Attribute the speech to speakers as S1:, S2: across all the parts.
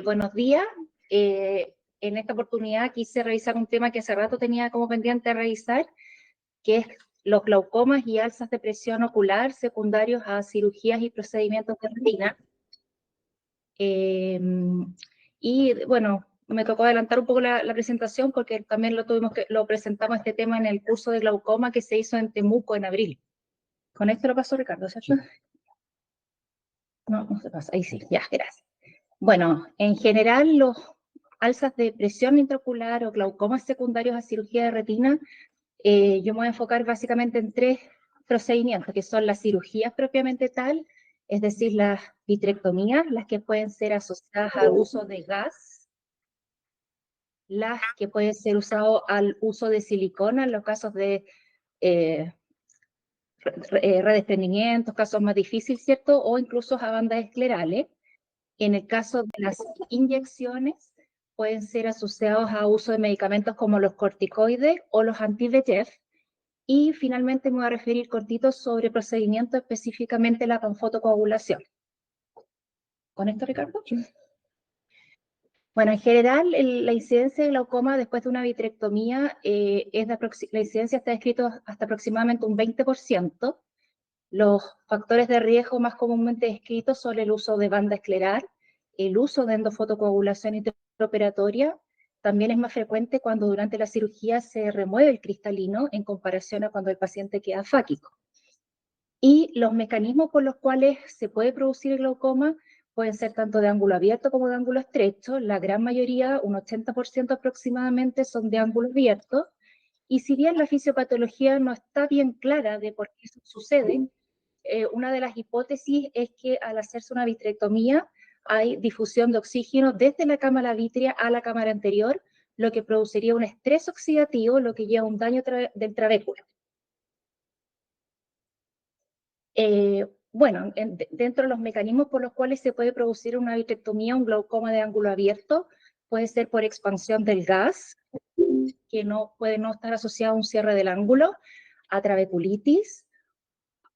S1: Buenos días. En esta oportunidad quise revisar un tema que hace rato tenía como pendiente revisar, que es los glaucomas y alzas de presión ocular secundarios a cirugías y procedimientos de retina. Y bueno, me tocó adelantar un poco la presentación porque también lo presentamos este tema en el curso de glaucoma que se hizo en Temuco en abril. Con esto lo pasó Ricardo, ¿cierto? No se pasa. Ahí sí, ya, gracias. Bueno, en general los alzas de presión intraocular o glaucomas secundarios a cirugía de retina, yo me voy a enfocar básicamente en tres procedimientos, que son las cirugías propiamente tal, es decir, las vitrectomías, las que pueden ser asociadas al uso de gas, las que pueden ser usadas al uso de silicona en los casos de redestreñimientos, casos más difíciles, ¿cierto? O incluso a bandas esclerales. En el caso de las inyecciones, pueden ser asociados a uso de medicamentos como los corticoides o los anti-VEGF. Y finalmente me voy a referir cortito sobre procedimientos, específicamente la panfotocoagulación. ¿Con esto, Ricardo? Bueno, en general, la incidencia de glaucoma después de una vitrectomía, la incidencia está descrita hasta aproximadamente un 20%. Los factores de riesgo más comúnmente descritos son el uso de banda escleral, el uso de endofotocoagulación intraoperatoria. También es más frecuente cuando durante la cirugía se remueve el cristalino en comparación a cuando el paciente queda fáquico. Y los mecanismos por los cuales se puede producir el glaucoma pueden ser tanto de ángulo abierto como de ángulo estrecho. La gran mayoría, un 80% aproximadamente, son de ángulo abierto. Y si bien la fisiopatología no está bien clara de por qué eso sucede, una de las hipótesis es que al hacerse una vitrectomía hay difusión de oxígeno desde la cámara vítrea a la cámara anterior, lo que produciría un estrés oxidativo, lo que lleva a un daño del trabéculo. Bueno, dentro de los mecanismos por los cuales se puede producir una vitrectomía, un glaucoma de ángulo abierto, puede ser por expansión del gas, que puede no estar asociado a un cierre del ángulo, a trabeculitis,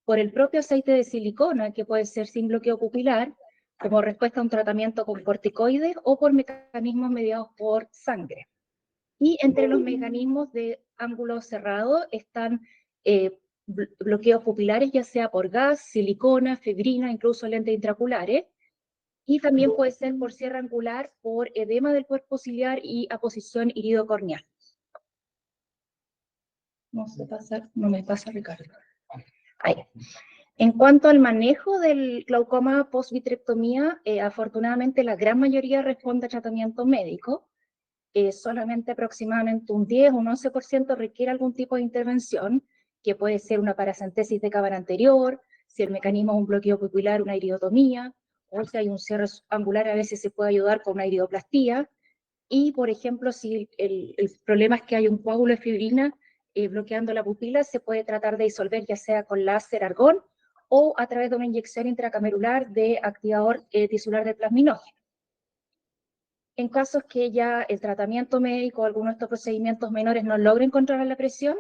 S1: por el propio aceite de silicona, que puede ser sin bloqueo pupilar, como respuesta a un tratamiento con corticoides, o por mecanismos mediados por sangre. Y entre los mecanismos de ángulo cerrado están bloqueos pupilares, ya sea por gas, silicona, fibrina, incluso lentes intraoculares, y también puede ser por cierre angular, por edema del cuerpo ciliar y aposición iridocorneal. No me pasa, Ricardo. Ahí. En cuanto al manejo del glaucoma post-vitrectomía, afortunadamente la gran mayoría responde a tratamiento médico. Solamente aproximadamente un 10 o un 11% requiere algún tipo de intervención, que puede ser una paracentesis de cámara anterior, si el mecanismo es un bloqueo pupilar, una iridotomía, o si hay un cierre angular, a veces se puede ayudar con una iridoplastía. Y, por ejemplo, si el problema es que hay un coágulo de fibrina bloqueando la pupila, se puede tratar de disolver ya sea con láser argón o a través de una inyección intracamerular de activador tisular de plasminógeno. En casos que ya el tratamiento médico o alguno de estos procedimientos menores no logren controlar la presión,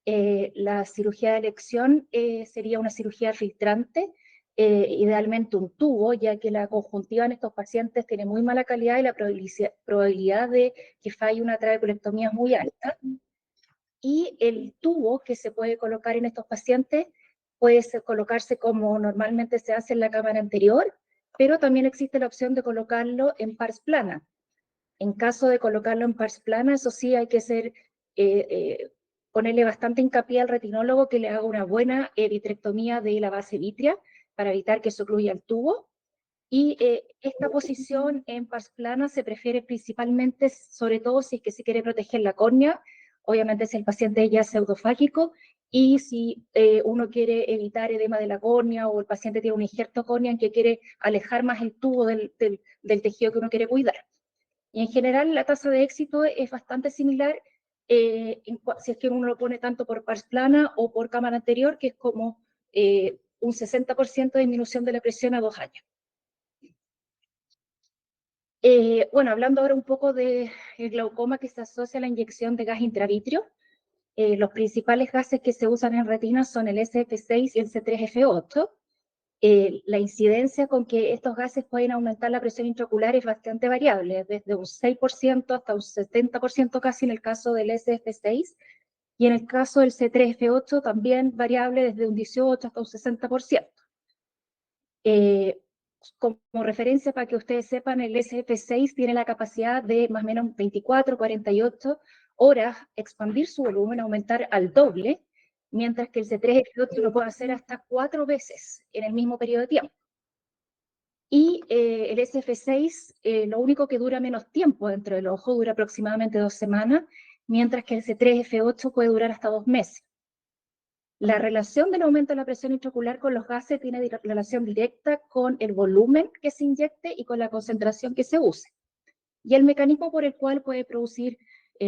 S1: la cirugía de elección sería una cirugía filtrante, idealmente un tubo, ya que la conjuntiva en estos pacientes tiene muy mala calidad y la probabilidad de que falle una trabeculectomía es muy alta. Y el tubo que se puede colocar en estos pacientes puede colocarse como normalmente se hace en la cámara anterior, pero también existe la opción de colocarlo en pars plana. En caso de colocarlo en pars plana, eso sí hay que ponerle bastante hincapié al retinólogo que le haga una buena vitrectomía de la base vítrea para evitar que se ocluya el tubo. Y esta posición en pars plana se prefiere principalmente, sobre todo si es que se quiere proteger la córnea, obviamente si el paciente ya es pseudofágico, y si uno quiere evitar edema de la córnea o el paciente tiene un injerto córnea en que quiere alejar más el tubo del tejido que uno quiere cuidar. Y en general la tasa de éxito es bastante similar si es que uno lo pone tanto por pars plana o por cámara anterior, que es como un 60% de disminución de la presión a 2 años. Bueno, hablando ahora un poco del glaucoma que se asocia a la inyección de gas intravítrea, los principales gases que se usan en retina son el SF6 y el C3F8. La incidencia con que estos gases pueden aumentar la presión intraocular es bastante variable, desde un 6% hasta un 70% casi en el caso del SFC6, y en el caso del C3F8 también variable desde un 18 hasta un 60%. Como referencia para que ustedes sepan, el SF6 tiene la capacidad de más o menos 24, 48 horas expandir su volumen, aumentar al doble, mientras que el C3F8 lo puede hacer hasta 4 veces en el mismo periodo de tiempo. Y el SF6, lo único que dura menos tiempo dentro del ojo, dura aproximadamente 2 semanas, mientras que el C3F8 puede durar hasta 2 meses. La relación del aumento de la presión intraocular con los gases tiene relación directa con el volumen que se inyecte y con la concentración que se use. Y el mecanismo por el cual puede producir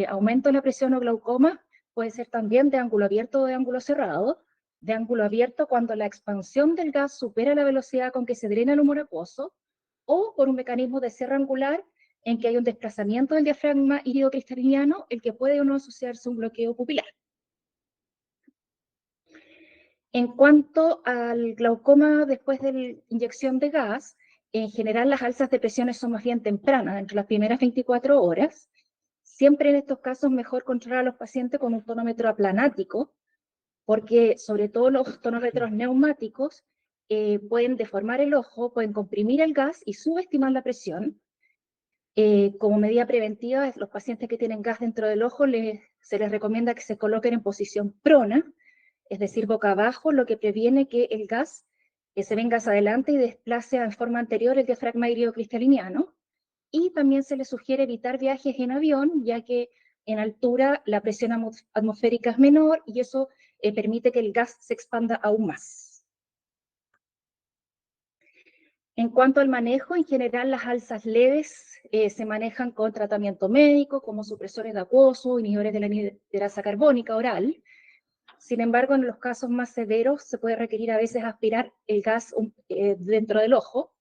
S1: aumento de la presión o glaucoma puede ser también de ángulo abierto o de ángulo cerrado. De ángulo abierto cuando la expansión del gas supera la velocidad con que se drena el humor acuoso, o por un mecanismo de cierre angular en que hay un desplazamiento del diafragma iridocristaliniano, el que puede o no asociarse a un bloqueo pupilar. En cuanto al glaucoma después de la inyección de gas, en general las alzas de presiones son más bien tempranas, entre las primeras 24 horas. Siempre en estos casos mejor controlar a los pacientes con un tonómetro aplanático, porque sobre todo los tonómetros neumáticos pueden deformar el ojo, pueden comprimir el gas y subestimar la presión. Como medida preventiva, los pacientes que tienen gas dentro del ojo se les recomienda que se coloquen en posición prona, es decir, boca abajo, lo que previene que el gas se venga hacia adelante y desplace en forma anterior el diafragma iridocristaliniano. Y también se les sugiere evitar viajes en avión, ya que en altura la presión atmosférica es menor y eso permite que el gas se expanda aún más. En cuanto al manejo, en general las alzas leves se manejan con tratamiento médico, como supresores de acuoso, inhibidores de la anhidrasa carbónica oral. Sin embargo, en los casos más severos se puede requerir a veces aspirar el gas dentro del ojo.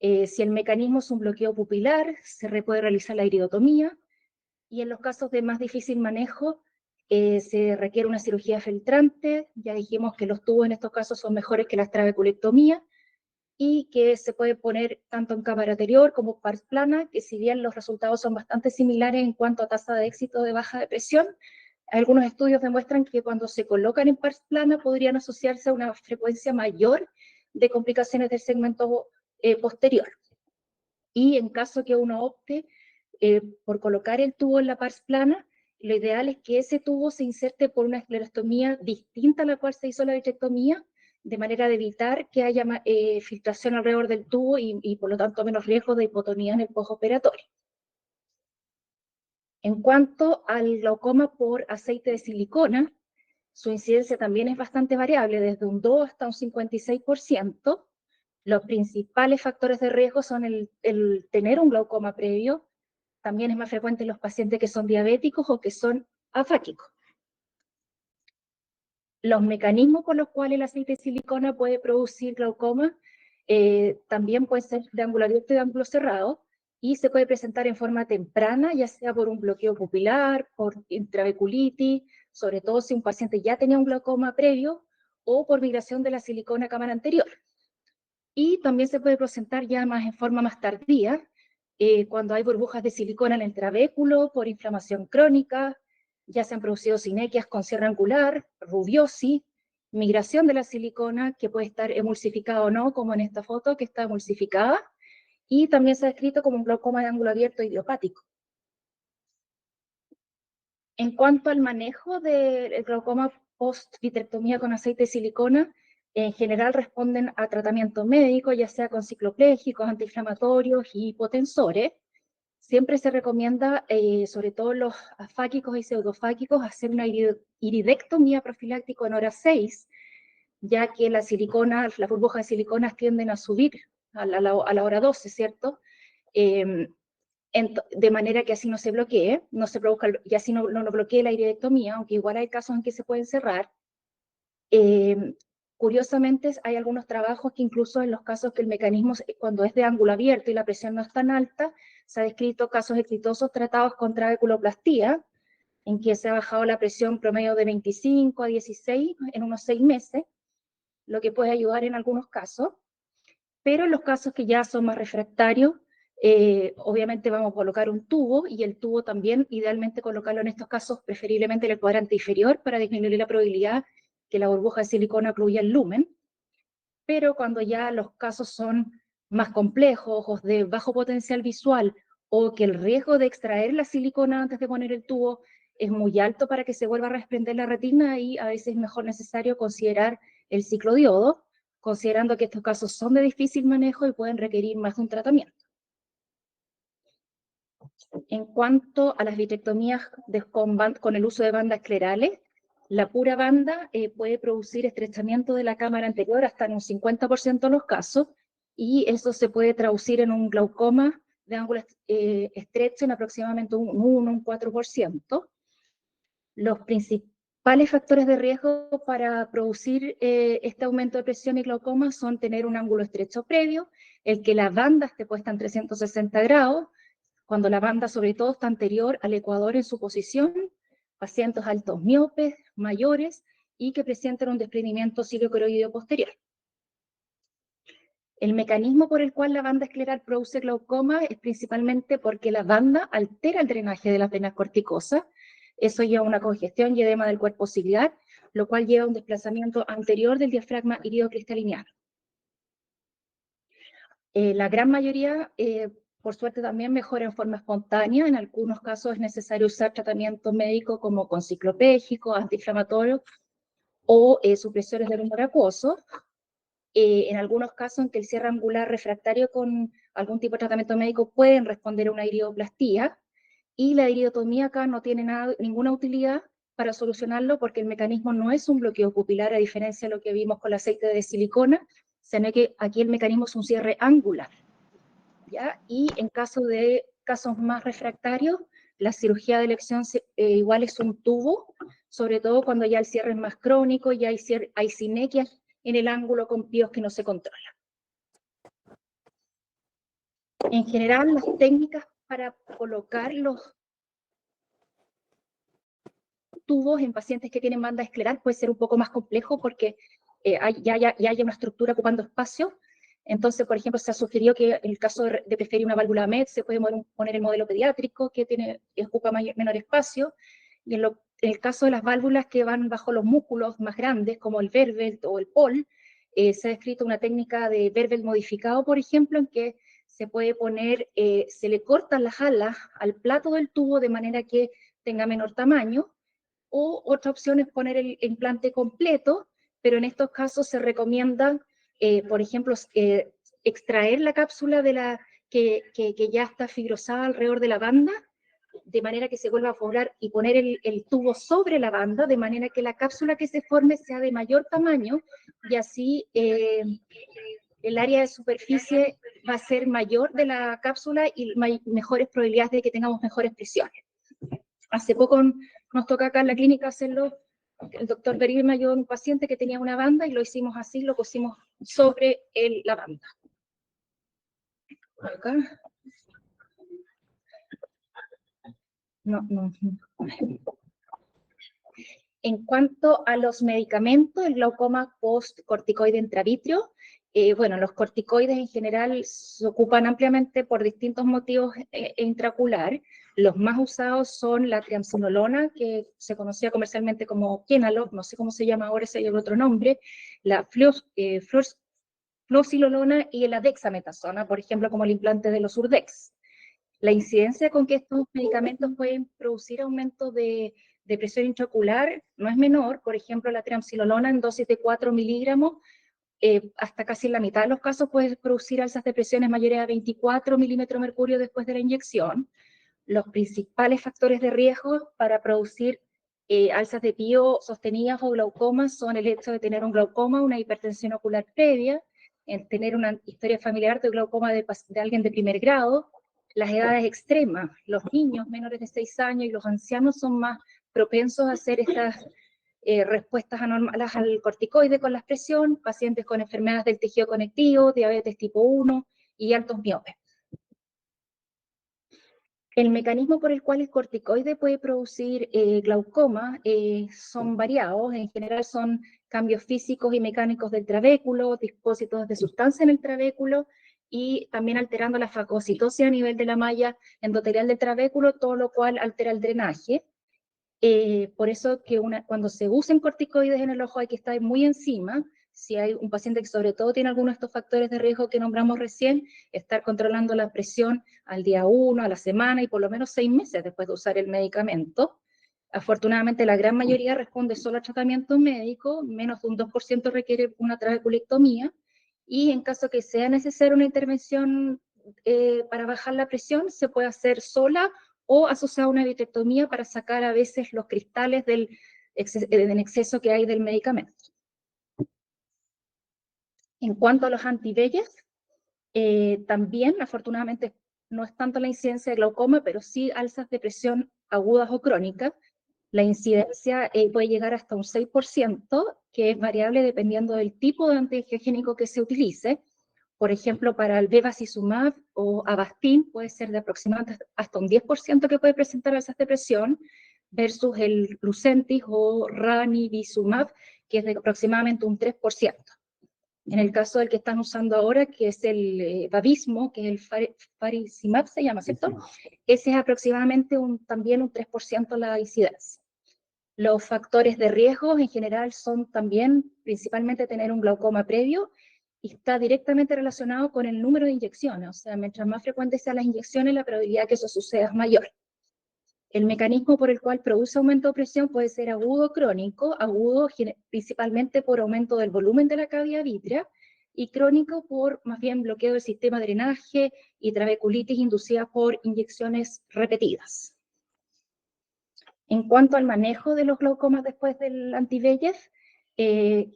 S1: Si el mecanismo es un bloqueo pupilar, se puede realizar la iridotomía, y en los casos de más difícil manejo se requiere una cirugía filtrante. Ya dijimos que los tubos en estos casos son mejores que la trabeculectomía, y que se puede poner tanto en cámara anterior como pars plana, que si bien los resultados son bastante similares en cuanto a tasa de éxito de baja de presión, algunos estudios demuestran que cuando se colocan en pars plana podrían asociarse a una frecuencia mayor de complicaciones del segmento posterior. Y en caso que uno opte por colocar el tubo en la pars plana, lo ideal es que ese tubo se inserte por una esclerostomía distinta a la cual se hizo la vitrectomía, de manera de evitar que haya filtración alrededor del tubo y por lo tanto menos riesgo de hipotonía en el postoperatorio. En cuanto al glaucoma por aceite de silicona, su incidencia también es bastante variable, desde un 2 hasta un 56%. Los principales factores de riesgo son el tener un glaucoma previo. También es más frecuente en los pacientes que son diabéticos o que son afáquicos. Los mecanismos por los cuales el aceite de silicona puede producir glaucoma también pueden ser de ángulo abierto y de ángulo cerrado, y se puede presentar en forma temprana, ya sea por un bloqueo pupilar, por intraveculitis, sobre todo si un paciente ya tenía un glaucoma previo, o por migración de la silicona a cámara anterior. Y también se puede presentar ya más en forma más tardía, cuando hay burbujas de silicona en el trabéculo, por inflamación crónica, ya se han producido sinequias con cierre angular, rubiosis, migración de la silicona, que puede estar emulsificada o no, como en esta foto que está emulsificada, y también se ha descrito como un glaucoma de ángulo abierto idiopático. En cuanto al manejo del glaucoma post-vitrectomía con aceite de silicona, en general responden a tratamiento médico, ya sea con cicloplégicos, antiinflamatorios y hipotensores. Siempre se recomienda, sobre todo los afáquicos y pseudofáquicos, hacer una iridectomía profiláctica en hora 6, ya que las burbujas de siliconas tienden a subir a la hora 12, ¿cierto? De manera que así no se bloquee, no se produzca, y así no bloquee la iridectomía, aunque igual hay casos en que se pueden cerrar. Curiosamente, hay algunos trabajos que incluso en los casos que el mecanismo, cuando es de ángulo abierto y la presión no es tan alta, se ha descrito casos exitosos tratados con trabeculoplastía, en que se ha bajado la presión promedio de 25 a 16 en unos 6 meses. lo que puede ayudar en algunos casos, pero en los casos que ya son más refractarios, obviamente vamos a colocar un tubo, y el tubo también, idealmente colocarlo en estos casos, preferiblemente en el cuadrante inferior, para disminuir la probabilidad que la burbuja de silicona ocluya el lumen. Pero cuando ya los casos son más complejos, ojos de bajo potencial visual, o que el riesgo de extraer la silicona antes de poner el tubo es muy alto para que se vuelva a desprender la retina, y a veces es mejor necesario considerar el ciclodiodo, considerando que estos casos son de difícil manejo y pueden requerir más de un tratamiento. En cuanto a las vitrectomías con el uso de bandas esclerales, la pura banda puede producir estrechamiento de la cámara anterior hasta en un 50% de los casos, y eso se puede traducir en un glaucoma de ángulo estrecho en aproximadamente un 1, un 4%. Los principales factores de riesgo para producir este aumento de presión y glaucoma son tener un ángulo estrecho previo, el que la banda esté puesta en 360 grados, cuando la banda sobre todo está anterior al ecuador en su posición, pacientes altos miopes, mayores, y que presenten un desprendimiento ciliocoroideo posterior. El mecanismo por el cual la banda escleral produce glaucoma es principalmente porque la banda altera el drenaje de las venas corticosas. Eso lleva a una congestión y edema del cuerpo ciliar, lo cual lleva a un desplazamiento anterior del diafragma iridocristalineano. La gran mayoría, por suerte, también mejora en forma espontánea. En algunos casos es necesario usar tratamiento médico como con ciclopégico, antiinflamatorio o supresores del humor acuoso. En algunos casos en que el cierre angular refractario con algún tipo de tratamiento médico pueden responder a una iridoplastía, y la iridotomía acá no tiene ninguna utilidad para solucionarlo, porque el mecanismo no es un bloqueo pupilar, a diferencia de lo que vimos con el aceite de silicona, sino que aquí el mecanismo es un cierre angular, ¿ya? Y en caso de casos más refractarios, la cirugía de elección igual es un tubo, sobre todo cuando ya el cierre es más crónico y hay sinequias en el ángulo con píos que no se controlan. En general, las técnicas para colocar los tubos en pacientes que tienen banda escleral puede ser un poco más complejo, porque ya hay una estructura ocupando espacio. Entonces, por ejemplo, se ha sugerido que en el caso de preferir una válvula MED, se puede poner el modelo pediátrico, que ocupa menor espacio, y en el caso de las válvulas que van bajo los músculos más grandes, como el Vervelt o el POL, se ha descrito una técnica de Vervelt modificado, por ejemplo, en que se puede poner, se le cortan las alas al plato del tubo de manera que tenga menor tamaño, o otra opción es poner el implante completo, pero en estos casos se recomienda, por ejemplo, extraer la cápsula que ya está fibrosada alrededor de la banda, de manera que se vuelva a poblar, y poner el tubo sobre la banda, de manera que la cápsula que se forme sea de mayor tamaño, y así el área de superficie va a ser mayor de la cápsula y mejores probabilidades de que tengamos mejores presiones. Hace poco nos toca acá en la clínica hacerlo. El doctor Berir me ayudó a un paciente que tenía una banda, y lo hicimos así, lo pusimos sobre la banda. Acá. No. En cuanto a los medicamentos, el glaucoma post-corticoide intravítrea, bueno, los corticoides en general se ocupan ampliamente por distintos motivos intraocular. Los más usados son la triamcinolona, que se conocía comercialmente como Kenalog, no sé cómo se llama ahora, ese lleva otro nombre, la fluoxilolona y la dexametasona, por ejemplo, como el implante de los Urdex. La incidencia con que estos medicamentos pueden producir aumento de presión intraocular no es menor. Por ejemplo, la triamcinolona en dosis de 4 miligramos, hasta casi en la mitad de los casos puede producir alzas de presiones mayores a 24 milímetros de mercurio después de la inyección. Los principales factores de riesgo para producir alzas de pío sostenidas o glaucomas son el hecho de tener un glaucoma, una hipertensión ocular previa, en tener una historia familiar de glaucoma de alguien de primer grado, las edades extremas. Los niños menores de 6 años y los ancianos son más propensos a hacer estas respuestas anormales al corticoide con la presión, pacientes con enfermedades del tejido conectivo, diabetes tipo 1 y altos miopes. El mecanismo por el cual el corticoide puede producir glaucoma son variados. En general son cambios físicos y mecánicos del trabéculo, depósitos de sustancia en el trabéculo y también alterando la fagocitosis a nivel de la malla endotelial del trabéculo, todo lo cual altera el drenaje. Por eso que cuando se usen corticoides en el ojo hay que estar muy encima. Si hay un paciente que sobre todo tiene algunos de estos factores de riesgo que nombramos recién, estar controlando la presión al día 1, a la semana y por lo menos 6 meses después de usar el medicamento. Afortunadamente la gran mayoría responde solo a tratamiento médico, menos de un 2% requiere una trabeculectomía, y en caso que sea necesaria una intervención para bajar la presión, se puede hacer sola o asociada a una vitrectomía para sacar a veces los cristales del exceso que hay del medicamento. En cuanto a los anti-VEGF, también afortunadamente no es tanto la incidencia de glaucoma, pero sí alzas de presión agudas o crónicas. La incidencia puede llegar hasta un 6%, que es variable dependiendo del tipo de antiangiogénico que se utilice. Por ejemplo, para el bevacizumab o Avastin puede ser de aproximadamente hasta un 10% que puede presentar alzas de presión, versus el Lucentis o ranibizumab, que es de aproximadamente un 3%. En el caso del que están usando ahora, que es el Vabysmo, que es el faricimab, se llama, ¿cierto? Ese es aproximadamente también un 3% la incidencia. Los factores de riesgo en general son también principalmente tener un glaucoma previo, y está directamente relacionado con el número de inyecciones. O sea, mientras más frecuentes sean las inyecciones, la probabilidad de que eso suceda es mayor. El mecanismo por el cual produce aumento de presión puede ser agudo o crónico, agudo principalmente por aumento del volumen de la cavidad vítrea, y crónico por más bien bloqueo del sistema de drenaje y trabeculitis inducida por inyecciones repetidas. En cuanto al manejo de los glaucomas después del anti-VEGF,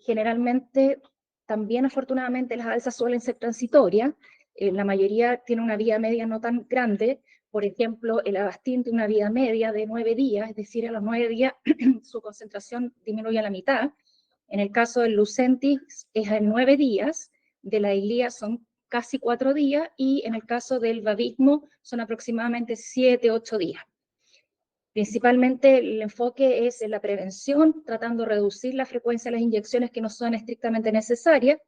S1: generalmente también afortunadamente las alzas suelen ser transitorias. La mayoría tiene una vida media no tan grande. Por ejemplo, el Avastin tiene una vida media de 9 días, es decir, a los 9 días su concentración disminuye a la mitad. En el caso del Lucentis es en 9 días, de la Eylea son casi 4 días, y en el caso del Vabysmo son aproximadamente 7, 8 días. Principalmente el enfoque es en la prevención, tratando de reducir la frecuencia de las inyecciones que no son estrictamente necesarias,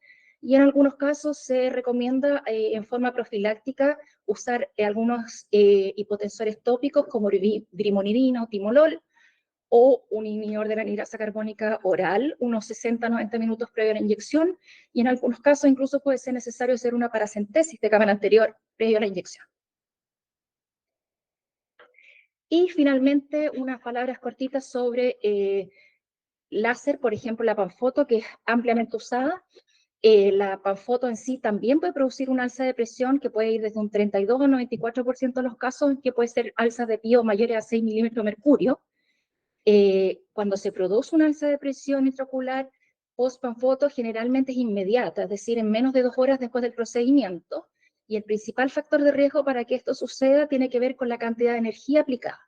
S1: y en algunos casos se recomienda en forma profiláctica usar algunos hipotensores tópicos como brimonidina o timolol, o un inhibidor de la anhidrasa carbónica oral, unos 60-90 minutos previo a la inyección, y en algunos casos incluso puede ser necesario hacer una paracentesis de cámara anterior previo a la inyección. Y finalmente, unas palabras cortitas sobre láser, por ejemplo, la Panfoto, que es ampliamente usada. La Panfoto en sí también puede producir una alza de presión que puede ir desde un 32 a 94% de los casos, que puede ser alzas de PIO mayores a 6 milímetros de mercurio. Cuando se produce una alza de presión intraocular post-Panfoto, generalmente es inmediata, es decir, en menos de 2 horas después del procedimiento, y el principal factor de riesgo para que esto suceda tiene que ver con la cantidad de energía aplicada.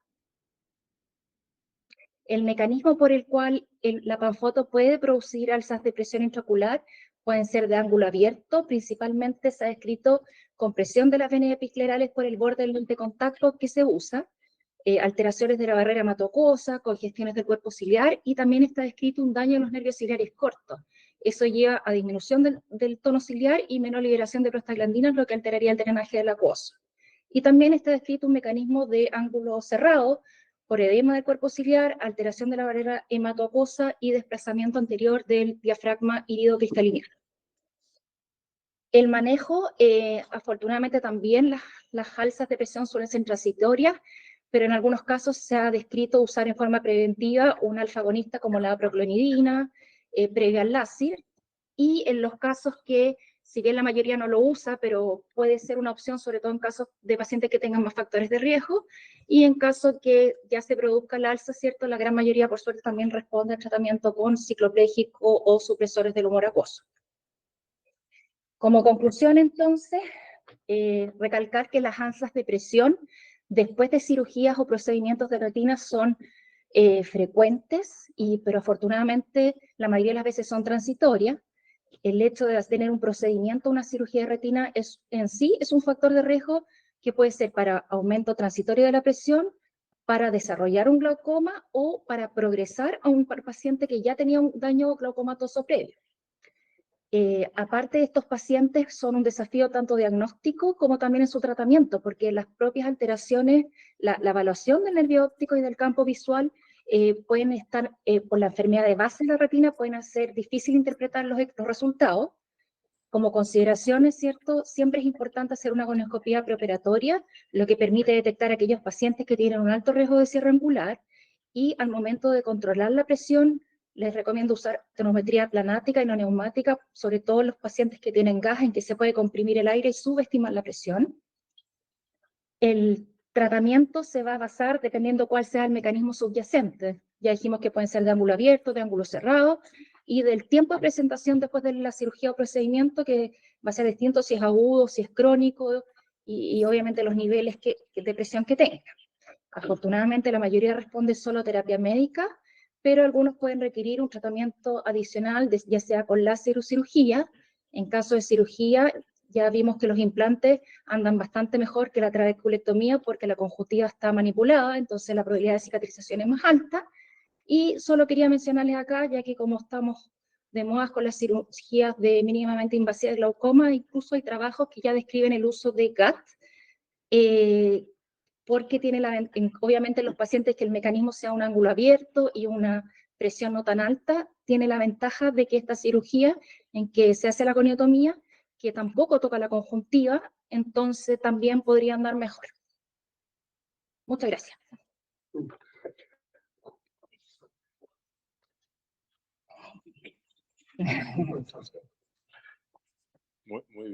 S1: El mecanismo por el cual la Panfoto puede producir alzas de presión intraocular pueden ser de ángulo abierto, principalmente se ha descrito compresión de las venas epiclerales por el borde del lente de contacto que se usa, alteraciones de la barrera hematoacuosa, congestiones del cuerpo ciliar, y también está descrito un daño en los nervios ciliares cortos. Eso lleva a disminución del tono ciliar y menor liberación de prostaglandinas, lo que alteraría el drenaje del acuoso. Y también está descrito un mecanismo de ángulo cerrado por edema del cuerpo ciliar, alteración de la barrera hematoacuosa y desplazamiento anterior del diafragma irido-cristaliniano. El manejo, afortunadamente también las alzas de presión suelen ser transitorias, pero en algunos casos se ha descrito usar en forma preventiva un alfa-agonista como la proclonidina, previa al láser, y en los casos que, si bien la mayoría no lo usa, pero puede ser una opción, sobre todo en casos de pacientes que tengan más factores de riesgo, y en caso que ya se produzca la alza, ¿cierto? La gran mayoría, por suerte, también responde al tratamiento con cicloplégico o supresores del humor acuoso. Como conclusión, entonces, recalcar que las alzas de presión después de cirugías o procedimientos de retina son frecuentes, pero afortunadamente la mayoría de las veces son transitorias. El hecho de tener un procedimiento, una cirugía de retina, en sí es un factor de riesgo que puede ser para aumento transitorio de la presión, para desarrollar un glaucoma o para progresar a un paciente que ya tenía un daño glaucomatoso previo. Aparte de estos pacientes son un desafío tanto diagnóstico como también en su tratamiento, porque las propias alteraciones, la evaluación del nervio óptico y del campo visual pueden estar, por la enfermedad de base de la retina, pueden hacer difícil interpretar los resultados. Como consideraciones, ¿cierto? Siempre es importante hacer una colonoscopia preoperatoria, lo que permite detectar a aquellos pacientes que tienen un alto riesgo de cierre angular, y al momento de controlar la presión, les recomiendo usar tonometría planática y no neumática, sobre todo en los pacientes que tienen gas, en que se puede comprimir el aire y subestimar la presión. El tratamiento se va a basar dependiendo cuál sea el mecanismo subyacente. Ya dijimos que pueden ser de ángulo abierto, de ángulo cerrado, y del tiempo de presentación después de la cirugía o procedimiento, que va a ser distinto si es agudo, si es crónico, y obviamente los niveles de presión que tenga. Afortunadamente la mayoría responde solo a terapia médica, pero algunos pueden requerir un tratamiento adicional, ya sea con láser o cirugía. En caso de cirugía, ya vimos que los implantes andan bastante mejor que la trabeculectomía porque la conjuntiva está manipulada, entonces la probabilidad de cicatrización es más alta. Y solo quería mencionarles acá, ya que como estamos de moda con las cirugías de mínimamente invasiva de glaucoma, incluso hay trabajos que ya describen el uso de GAT, porque tiene obviamente los pacientes que el mecanismo sea un ángulo abierto y una presión no tan alta, tiene la ventaja de que esta cirugía, en que se hace la goniotomía, que tampoco toca la conjuntiva, entonces también podría andar mejor. Muchas gracias.
S2: Muy bien.